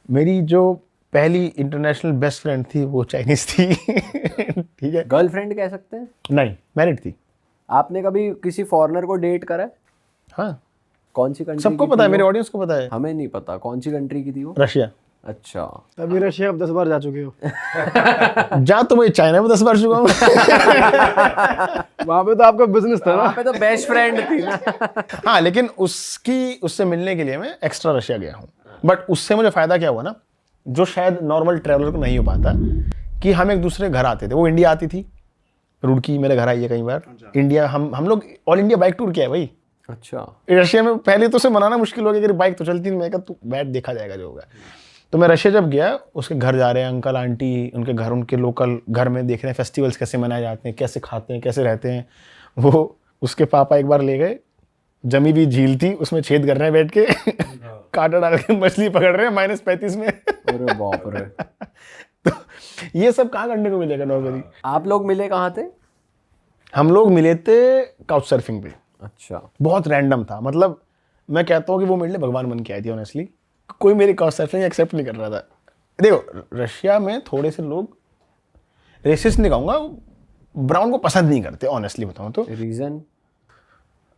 मेरी जो पहली इंटरनेशनल बेस्ट फ्रेंड थी वो चाइनीज थी। ठीक है, गर्लफ्रेंड कह सकते हैं? नहीं, मैरिड थी। आपने कभी किसी फॉरेनर को डेट करा है? हाँ, कौन सी कंट्री? सबको पता है, मेरे ऑडियंस को पता है। हमें नहीं पता कौन सी कंट्री की थी वो। रशिया। अच्छा, तभी रशिया अब 10 बार जा चुके हो। जा तो मैं चाइना में 10 बार चुका हूँ। वहां पे तो आपका बिजनेस था ना। वहाँ पे तो बेस्ट फ्रेंड थी ना। हाँ, लेकिन उससे मिलने के लिए मैं एक्स्ट्रा रशिया गया हूँ। बट उससे मुझे फायदा क्या हुआ ना, जो शायद नॉर्मल ट्रैवलर को नहीं हो पाता, कि हम एक दूसरे घर आते थे। वो इंडिया आती थी, रुड़की मेरे घर आई है कई बार। इंडिया हम लोग ऑल इंडिया बाइक टूर किया है भाई। अच्छा, रशिया में पहले तो उसे मनाना मुश्किल हो गया कि बाइक तो चलती नहीं। मैं कहा तू बैठ, देखा जाएगा जो होगा। तो मैं रशिया जब गया, उसके घर जा रहे हैं अंकल आंटी, उनके घर, उनके लोकल घर में देख रहे हैं फेस्टिवल्स कैसे मनाए जाते हैं, कैसे खाते हैं, कैसे रहते हैं। वो उसके पापा एक बार ले गए, जमी हुई झील थी, उसमें छेद कर रहे हैं बैठ के। कांटा डाल के मछली पकड़ रहे हैं -35 में। अरे बाप रे। तो ये सब कहाँ करने को मिलेगा नॉर्मली। आप लोग मिले कहाँ थे? हम लोग मिले थे काउच सर्फिंग पे। अच्छा, बहुत रैंडम था, मतलब मैं कहता हूँ कि वो मेरे लिए भगवान बन के आई थी ऑनेस्टली। कोई मेरी काउच सर्फिंग एक्सेप्ट नहीं कर रहा था। देखो, रशिया में थोड़े से लोग, रेसिस्ट नहीं कहूँगा, ब्राउन को पसंद नहीं करते ऑनेस्टली बताऊँ तो। रीजन?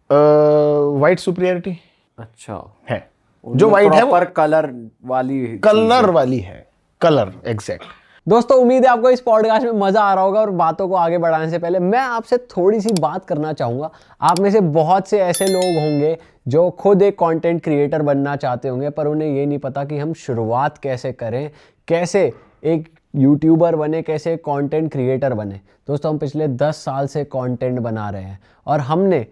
वाइट सुपीरियरिटी अच्छा, है। जो वाइट है वो पर कलर वाली है, कलर एग्जैक्ट। दोस्तों, उम्मीद है आपको इस पॉडकास्ट में मजा आ रहा होगा। और बातों को आगे बढ़ाने से पहले मैं आपसे थोड़ी सी बात करना चाहूँगा। आप में से बहुत से ऐसे लोग होंगे जो खुद एक कंटेंट क्रिएटर बनना चाहते होंगे, पर उन्हें ये नहीं पता कि हम शुरुआत कैसे करें, कैसे एक यूट्यूबर बने, कैसे एक कंटेंट क्रिएटर बने। दोस्तों, हम पिछले 10 साल से कंटेंट बना रहे हैं और हमने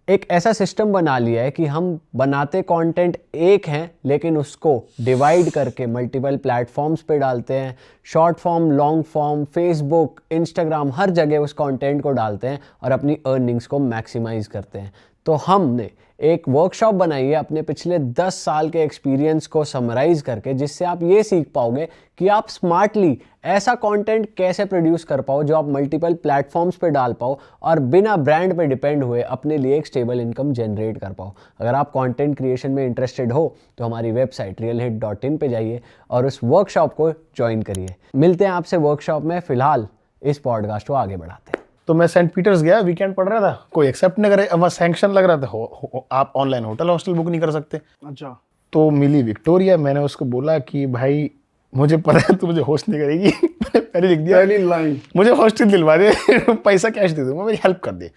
एक ऐसा सिस्टम बना लिया है कि हम बनाते कंटेंट एक हैं, लेकिन उसको डिवाइड करके मल्टीपल प्लेटफॉर्म्स पे डालते हैं। Short form, long form, Facebook, Instagram, हर जगह उस कंटेंट को डालते हैं और अपनी अर्निंग्स को मैक्सिमाइज करते हैं। तो हमने एक वर्कशॉप बनाई है अपने पिछले 10 साल के एक्सपीरियंस को समराइज करके, जिससे आप ये सीख पाओगे कि आप स्मार्टली ऐसा कंटेंट कैसे प्रोड्यूस कर पाओ जो आप मल्टीपल प्लेटफॉर्म्स पे डाल पाओ और बिना ब्रांड पे डिपेंड हुए अपने लिए एक स्टेबल इनकम जनरेट कर पाओ। अगर आप कंटेंट क्रिएशन में इंटरेस्टेड हो तो हमारी वेबसाइट realhit.in पे जाइए और उस वर्कशॉप को ज्वाइन करिए। मिलते हैं आपसे वर्कशॉप में। फिलहाल इस पॉडकास्ट को आगे बढ़ाते हैं। तो मैं सेंट पीटर्स गया, वीकेंड पढ़ रहा था, कोई एक्सेप्ट नहीं करे। अब सैंक्शन लग रहा था, आप ऑनलाइन होटल हॉस्टल बुक नहीं कर सकते। अच्छा, तो मिली विक्टोरिया। मैंने उसको बोला कि भाई मुझे पता है तू मुझे होस्ट नहीं करेगी। मैंने पहले लिख दिया, पहली लाइन, मुझे हॉस्टल दिलवा दे, पैसा कैश दे दूंगा, मेरी हेल्प कर दे।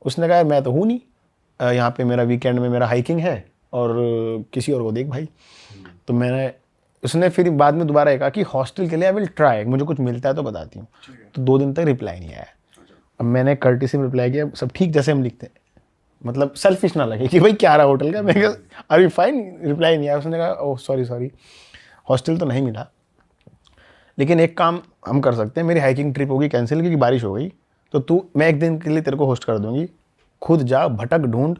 उसने कहा मैं तो हूँ नहीं, यहाँ पे मेरा वीकेंड में मेरा हाइकिंग है और किसी और को देख भाई। तो उसने फिर बाद में दोबारा कहा कि हॉस्टल के लिए आई विल ट्राई, मुझे कुछ मिलता है तो बताती हूँ। तो 2 दिन तक रिप्लाई नहीं आया। अब मैंने कर्टिसी में रिप्लाई किया, सब ठीक जैसे हम लिखते हैं, मतलब सेल्फिश ना लगे कि भाई क्या रहा होटल का। मैं कहा आर यू फाइन, रिप्लाई नहीं आया। उसने कहा ओह सॉरी, हॉस्टल तो नहीं मिला, लेकिन एक काम हम कर सकते हैं, मेरी हाइकिंग ट्रिप होगी कैंसिल क्योंकि बारिश हो गई, तो मैं एक दिन के लिए तेरे को होस्ट कर दूंगी, खुद जा भटक ढूंढ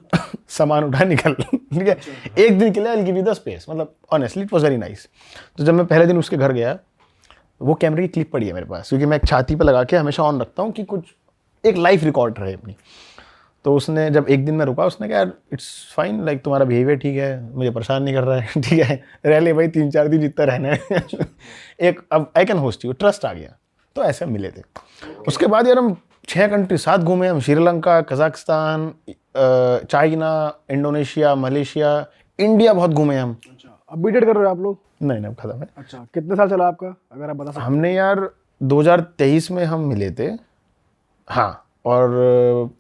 सामान उठा निकल। ठीक है, एक दिन के लिए I will give you the space. मतलब honestly it was very nice. तो जब मैं पहले दिन उसके घर गया, वो कैमरे की क्लिप पड़ी है मेरे पास, क्योंकि मैं एक छाती पे लगा के हमेशा ऑन रखता हूँ कि कुछ एक लाइफ रिकॉर्ड रहे अपनी। तो उसने जब एक दिन में रुका, उसने कहा यार इट्स फाइन, लाइक तुम्हारा बिहेवियर ठीक है, मुझे परेशान नहीं कर रहा है, ठीक है, रह ले भाई 3-4 दिन जितना रहना है। एक अब I can host you, trust आ गया। तो ऐसे मिले थे। उसके बाद यार हम 6 कंट्री साथ घूमे। हम Sri Lanka, Kazakhstan, China, Indonesia, Malaysia, India बहुत घूमे हम। अच्छा, अब बीटेड कर रहे हो आप लोग? नहीं अब खत्म है। अच्छा, कितने साल चला आपका, अगर आप बता सकते? हमने यार 2023 में हम मिले थे, हाँ, और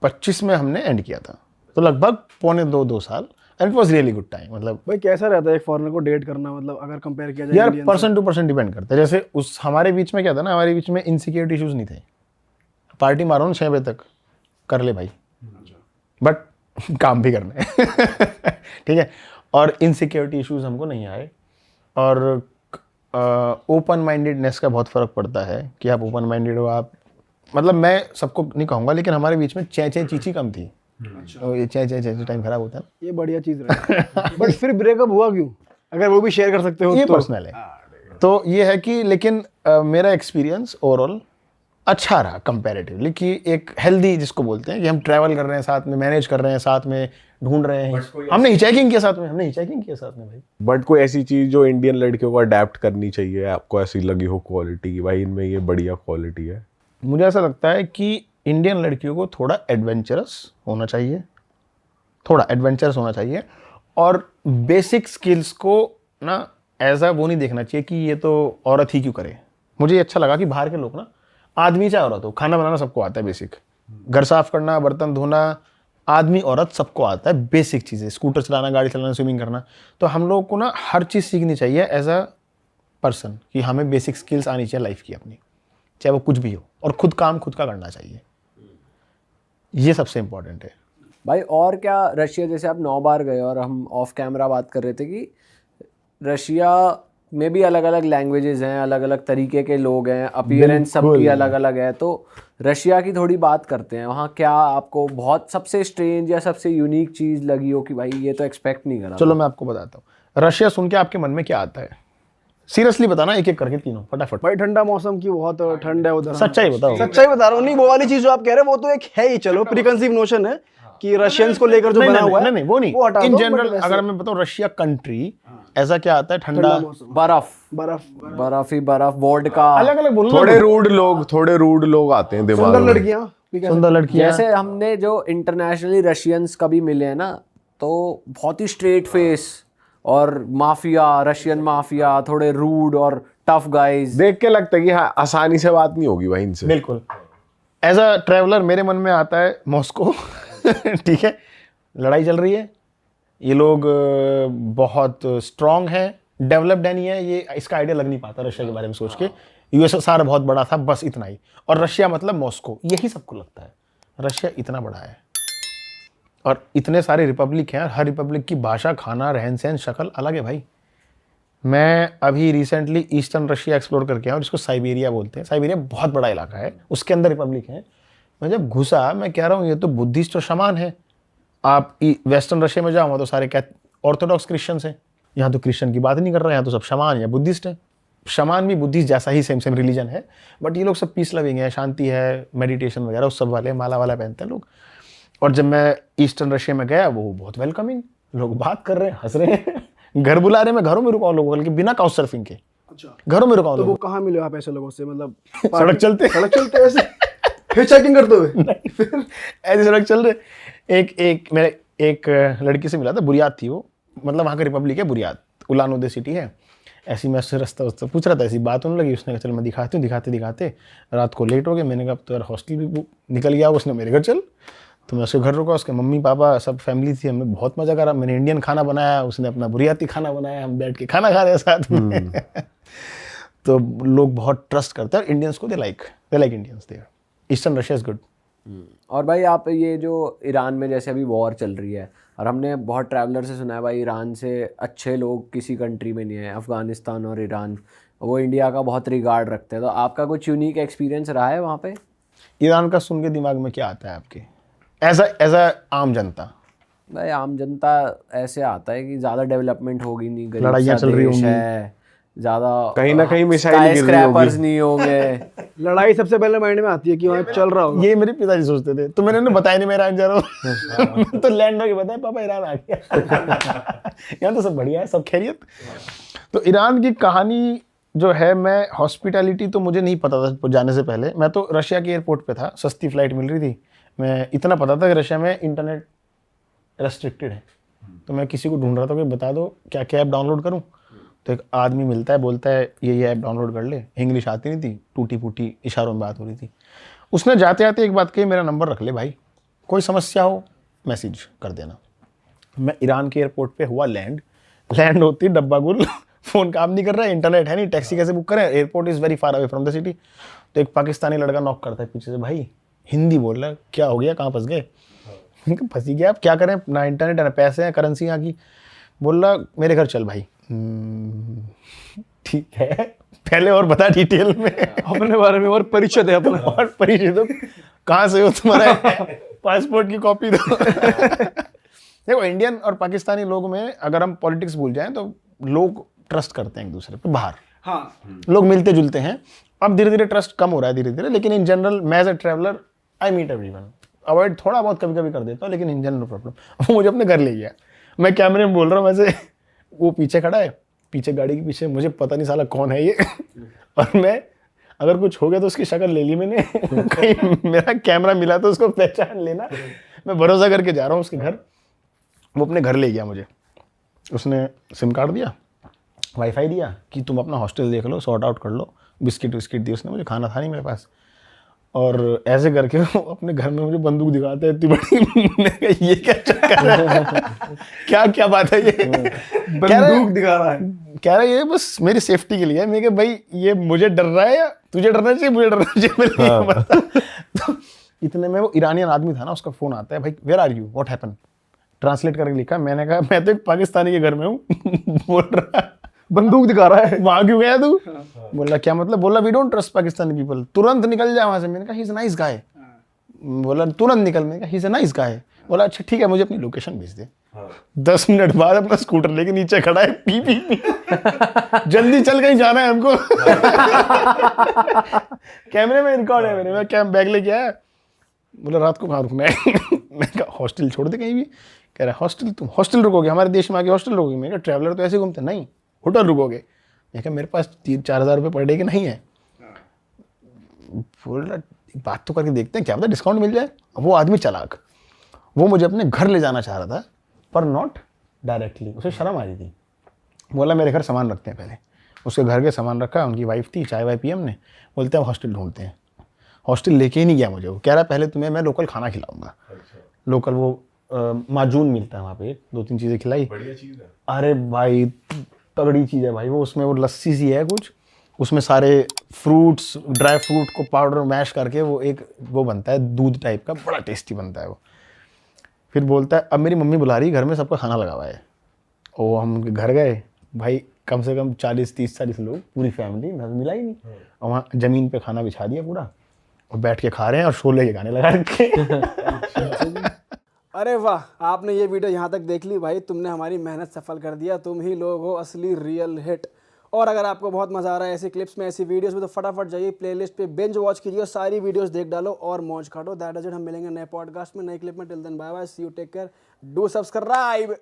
25 में हमने एंड किया था। तो लगभग 1.25-2 साल। And it was really good time. मतलब भाई कैसा रहता है एक फॉरेनर को डेट करना, मतलब अगर कंपेयर किया जाए यार Indian person to person depend करता है। जैसे उस हमारे बीच में क्या था ना, हमारे बीच में इनसिक्योरिटी इश्यूज नहीं थे। पार्टी मारो ना 6 बजे तक, कर ले भाई, बट काम भी करना है। ठीक है, और इनसिक्योरिटी इश्यूज हमको नहीं आए। और ओपन माइंडेडनेस का बहुत फ़र्क पड़ता है कि आप ओपन माइंडेड हो। आप मतलब मैं सबको नहीं कहूँगा, लेकिन हमारे बीच में चीची कम थी। तो ये चे टाइम खराब होता है ना, ये बढ़िया चीज़ रही। बट फिर ब्रेकअप हुआ क्यों, अगर वो भी शेयर कर सकते हो ये तो? पर्सनल है। तो ये है कि लेकिन मेरा एक्सपीरियंस ओवरऑल अच्छा रहा कंपैरेटिवली, कि एक हेल्दी जिसको बोलते हैं कि हम ट्रैवल कर रहे हैं साथ में, मैनेज कर रहे हैं साथ में, ढूंढ रहे हैं। हमने हिचैकिंग किया साथ में, भाई। बट कोई ऐसी चीज जो इंडियन लड़कियों को अडेप्ट करनी चाहिए, आपको ऐसी लगी हो क्वालिटी की भाई इनमें ये बढ़िया क्वालिटी है? मुझे ऐसा लगता है कि इंडियन लड़कियों को थोड़ा एडवेंचरस होना चाहिए, और बेसिक स्किल्स को ना ऐसा वो नहीं देखना चाहिए कि ये तो औरत ही क्यों करे। मुझे ये अच्छा लगा कि बाहर के लोग ना, आदमी चाहे औरत हो, खाना बनाना सबको आता है, बेसिक घर साफ करना, बर्तन धोना, आदमी औरत सबको आता है, बेसिक चीज़ें, स्कूटर चलाना, गाड़ी चलाना, स्विमिंग करना। तो हम लोग को ना हर चीज़ सीखनी चाहिए एज अ पर्सन, कि हमें बेसिक स्किल्स आनी चाहिए लाइफ की अपनी, चाहे वो कुछ भी हो, और खुद काम खुद का करना चाहिए, ये सबसे इम्पोर्टेंट है भाई। और क्या, रशिया जैसे आप 9 बार गए और हम ऑफ कैमरा बात कर रहे थे कि रशिया में भी अलग अलग लैंग्वेजेस हैं, अलग अलग तरीके के लोग हैं, अपीयरेंस सबकी अलग अलग है। तो रशिया की थोड़ी बात करते हैं, वहाँ क्या आपको बहुत सबसे स्ट्रेंज या सबसे यूनिक चीज़ लगी हो कि भाई ये तो एक्सपेक्ट नहीं करा? चलो मैं आपको बताता हूँ, रशिया सुन के आपके मन में क्या आता है? सीरियसली बताना, एक एक करके तीनों फटाफट। भाई ठंडा मौसम की बहुत ठंड है उधर। सच्चाई बताओ। सच्चाई बता रहा हूँ, नहीं वो वाली चीज जो आप कह रहे हैं वो तो एक है ही, चलो प्रीकंसीव नोशन है कि रशियंस को लेकर जो बना हुआ है। नहीं, वो नहीं, हटा इन दो, जनरल but वैसे- अगर मैं बताऊँ रशिया कंट्री, ऐसा क्या आता है? ठंडा, बर्फ बर्फ, बर्फ ही बर्फ, वोडका, अलग अलग बोलना। थोड़े रूड लोग आते हैं दिमाग सुंदर में। लड़कियां, सुंदर लड़कियां, जैसे हमने जो इंटरनेशनली रशियंस कभी मिले हैं ना, तो बहुत ही स्ट्रेट फेस और माफिया, रशियन माफिया, थोड़े रूड और टफ गाइज। देख के लगता है कि हाँ आसानी से बात नहीं होगी भाई इनसे। बिल्कुल। एज अ ट्रैवलर मेरे मन में आता है मॉस्को। ठीक है, लड़ाई चल रही है, ये लोग बहुत स्ट्रांग हैं, डेवलप्ड नहीं है, ये इसका आइडिया लग नहीं पाता रशिया के बारे में सोच के। यूएसएसआर बहुत बड़ा था, बस इतना ही, और रशिया मतलब मॉस्को, यही सबको लगता है। रशिया इतना बड़ा है और इतने सारे रिपब्लिक हैं, हर रिपब्लिक की भाषा, खाना, रहन सहन, शक्ल अलग है भाई। मैं अभी रिसेंटली ईस्टर्न रशिया एक्सप्लोर करके आया, और इसको साइबेरिया बोलते हैं। साइबेरिया बहुत बड़ा इलाका है, उसके अंदर रिपब्लिक है। मैं जब घुसा, मैं कह रहा हूँ ये तो बुद्धिस्ट और शमान है। आप वेस्टर्न रशिया में जाओ, वहाँ तो सारे ऑर्थोडॉक्स क्रिश्चियंस हैं। यहाँ तो क्रिश्चियन की बात नहीं कर रहे हैं, यहाँ तो सब शमान या बुद्धिस्ट हैं। शमान भी बुद्धिस्ट जैसा ही सेम रिलीजन है, बट ये लोग सब पीस लविंग है, शांति है, मेडिटेशन वगैरह उस सब वाले, माला वाला पहनते हैं लोग। और जब मैं ईस्टर्न रशिया में गया, वो बहुत वेलकमिंग, लोग बात कर रहे हैं, हंस रहे हैं, घर बुला रहे हैं। मैं घरों में रुका हूँ लोगों के बिना काउच सर्फिंग के। अच्छा, घरों में रुका हूँ। तो वो कहाँ मिले आप ऐसे लोगों से? मतलब सड़क चलते ऐसे हिचहाइकिंग करते हुए? ऐसे सड़क चल रहे। मेरे एक लड़की से मिला था, बुरियात थी वो, मतलब वहाँ का रिपब्लिक है बुरियात, उलान उदे सिटी है। ऐसी मैं उससे रास्ता पूछ रहा था, ऐसी बात होने लगी। उसने कहा चल मैं दिखाती हूँ। दिखाते रात को लेट हो गए। मैंने कहा तो यार हॉस्टल भी निकल गया। उसने मेरे घर चल, तो मैं उसके घर रुका। उसके मम्मी पापा सब फैमिली थी, हमने बहुत मज़ा करा। मैंने इंडियन खाना बनाया, उसने अपना बुरियाती खाना बनाया, हम बैठ के खाना खा रहे हैं साथ में। तो लोग बहुत ट्रस्ट करते हैं इंडियंस को, they like Indians there. Eastern Russia is good. और भाई आप ये जो ईरान में जैसे अभी वॉर चल रही है, और हमने बहुत ट्रैवलर से सुना है भाई ईरान से अच्छे लोग किसी कंट्री में नहीं है, अफ़गानिस्तान और ईरान, वो इंडिया का बहुत रिगार्ड रखते हैं। तो आपका कुछ यूनिक एक्सपीरियंस रहा है वहाँ पे? ईरान का सुन के दिमाग में क्या आता है आपके, एज अ आम जनता? भाई आम जनता ऐसे आता है कि ज़्यादा डेवलपमेंट होगी नहीं, गरीब लड़ाइयाँ सा चल रही देश होंगी। है, ज़्यादा कहीं ना कहीं मिसाइल गिर रही स्क्रैपर्स होगी। नहीं होंगे। लड़ाई सबसे पहले माइंड में आती है कि वहाँ चल रहा होगा। ये मेरे पिताजी सोचते थे, तो मैंने उन्हें बताया नहीं मैं ईरान जा रहा हूँ। तो लैंड होके बताया पापा ईरान आ गया। यहाँ तो सब बढ़िया है, सब खैरियत। तो ईरान की कहानी जो है, मैं हॉस्पिटैलिटी तो मुझे नहीं पता था जाने से पहले। मैं तो रशिया के एयरपोर्ट पे था, सस्ती फ्लाइट मिल रही थी। मैं इतना पता था कि रशिया में इंटरनेट रेस्ट्रिक्टेड है। तो मैं किसी को ढूंढ रहा था कि बता दो क्या क्या ऐप डाउनलोड करूँ। तो एक आदमी मिलता है, बोलता है ये ऐप डाउनलोड कर ले। इंग्लिश आती नहीं थी, टूटी फूटी इशारों में बात हो रही थी। उसने जाते जाते एक बात कही, मेरा नंबर रख ले भाई, कोई समस्या हो मैसेज कर देना। मैं ईरान के एयरपोर्ट पे हुआ लैंड होती डब्बा गुल, फ़ोन काम नहीं कर रहा है, इंटरनेट है नहीं, टैक्सी कैसे बुक करें, airport is very far away from the city. तो एक पाकिस्तानी लड़का नॉक करता है पीछे से, भाई हिंदी बोल रहा है, क्या हो गया, कहाँ फंस गए? फंसी गया, आप क्या करें, ना इंटरनेट है ना पैसे हैं, करेंसी यहाँ की। बोल रहा मेरे घर चल भाई। ठीक है, पहले और बता डिटेल में अपने बारे में और परिचय दे अपना। और परिचय दो, कहाँ से हो, तुम्हारा पासपोर्ट की कॉपी दो। देखो इंडियन और पाकिस्तानी लोगों में अगर हम पॉलिटिक्स भूल जाएं तो लोग ट्रस्ट करते हैं एक दूसरे पे। बाहर हाँ, लोग मिलते जुलते हैं, अब धीरे धीरे ट्रस्ट कम हो रहा है धीरे धीरे, लेकिन इन जनरल मैं as a traveller I meet everyone. Avoid थोड़ा बहुत कभी कभी कर देता हूँ, लेकिन इन जनरल नो प्रॉब्लम। वो मुझे अपने घर ले गया, मैं कैमरे में बोल रहा हूँ वैसे, वो पीछे खड़ा है, पीछे गाड़ी के पीछे, मुझे पता नहीं साला कौन है ये और मैं अगर कुछ हो गया तो उसकी शक्ल ले ली मैंने कहीं मेरा कैमरा मिला तो उसको पहचान लेना, मैं भरोसा करके जा रहा हूँ उसके घर। वो अपने घर ले गया मुझे, उसने सिम कार्ड दिया, वाईफाई दिया कि तुम अपना हॉस्टल देख लो, सॉर्ट आउट कर लो, बिस्किट विस्किट दिए उसने मुझे, खाना था नहीं मेरे पास। और ऐसे करके वो अपने घर में मुझे बंदूक दिखाता है इतनी बड़ी मैंने कहा ये क्या चक्कर है क्या क्या बात है ये बंदूक दिखा रहा है। कह रहा है ये बस मेरी सेफ्टी के लिए है। मैं कहा भाई ये मुझे डर रहा है या तुझे डरना चाहिए? मुझे डरना चाहिए मैंने ये बता। तो इतने में वो ईरानियन आदमी था ना, उसका फोन आता है, भाई where are you, what happen, translate करके लिखा। मैंने कहा मैं तो एक पाकिस्तानी के घर में हूँ बोल रहा बंदूक दिखा रहा है, वहां क्यों गया तू? बोला क्या मतलब? बोला we don't trust Pakistani people, तुरंत निकल जा वहां से। मैंने कहा he is a nice guy. बोला तुरंत निकल। मैंने कहा he is a nice guy. बोला अच्छा ठीक है मुझे अपनी लोकेशन भेज दे। 10 मिनट बाद अपना स्कूटर लेके नीचे खड़ा है, पी पी पी जल्दी चल कहीं जाना है हमको कैमरे में रिकॉर्ड है मेरे। मैं कैम बैग लेके आया, बोला रात को कहाँ रुकना है मैं कहा हॉस्टल छोड़ दे कहीं भी। कह रहा है हॉस्टल, तुम हॉस्टल रुकोगे? हमारे देश में आके हॉस्टल रुकोगे? मैं कहा ट्रैवलर तो ऐसे घूमते नहीं, होटल रुकोगे। मैं कहा मेरे पास 3-4 हज़ार रुपये पर डे के नहीं है। बोल रहा बात तो करके देखते हैं, क्या पता डिस्काउंट मिल जाए। वो आदमी चालाक, वो मुझे अपने घर ले जाना चाह रहा था पर नॉट डायरेक्टली, उसे शर्म आ रही थी। बोला मेरे घर सामान रखते हैं पहले। उसके घर के सामान रखा, उनकी वाइफ थी, चाय वाय पी हमने। बोलते हैं हॉस्टल ढूंढते हैं। हॉस्टल लेके ही नहीं गया मुझे, वो कह रहा है पहले तुम्हें मैं लोकल खाना खिलाऊंगा। लोकल वो माजून मिलता है वहाँ पे, 2-3 चीज़ें खिलाई। बढ़िया चीज है। अरे भाई तगड़ी चीज़ है भाई वो। उसमें वो लस्सी सी है कुछ, उसमें सारे फ्रूट्स, ड्राई फ्रूट को पाउडर मैश करके वो एक वो बनता है दूध टाइप का, बड़ा टेस्टी बनता है वो। फिर बोलता है अब मेरी मम्मी बुला रही, घर में सबका खाना लगा हुआ है। और हम उनके घर गए भाई, कम से कम 40-30-40 लोग, पूरी फैमिली, मिला ही नहीं। और वहाँ ज़मीन पे खाना बिछा दिया पूरा, और बैठ के खा रहे हैं और शोले के गाने लगा रखे अरे वाह, आपने ये वीडियो यहाँ तक देख ली भाई, तुमने हमारी मेहनत सफल कर दिया। तुम ही लोग हो असली रियल हिट। और अगर आपको बहुत मजा आ रहा है ऐसी क्लिप्स में, ऐसी वीडियोस में, तो फटाफट जाइए प्लेलिस्ट पे, बिंज वॉच कीजिए, सारी वीडियोस देख डालो और मौज काटो। That is it. हम मिलेंगे नए पॉडकास्ट में, नई क्लिप में। Till then bye bye, see you, take care, do subscribe.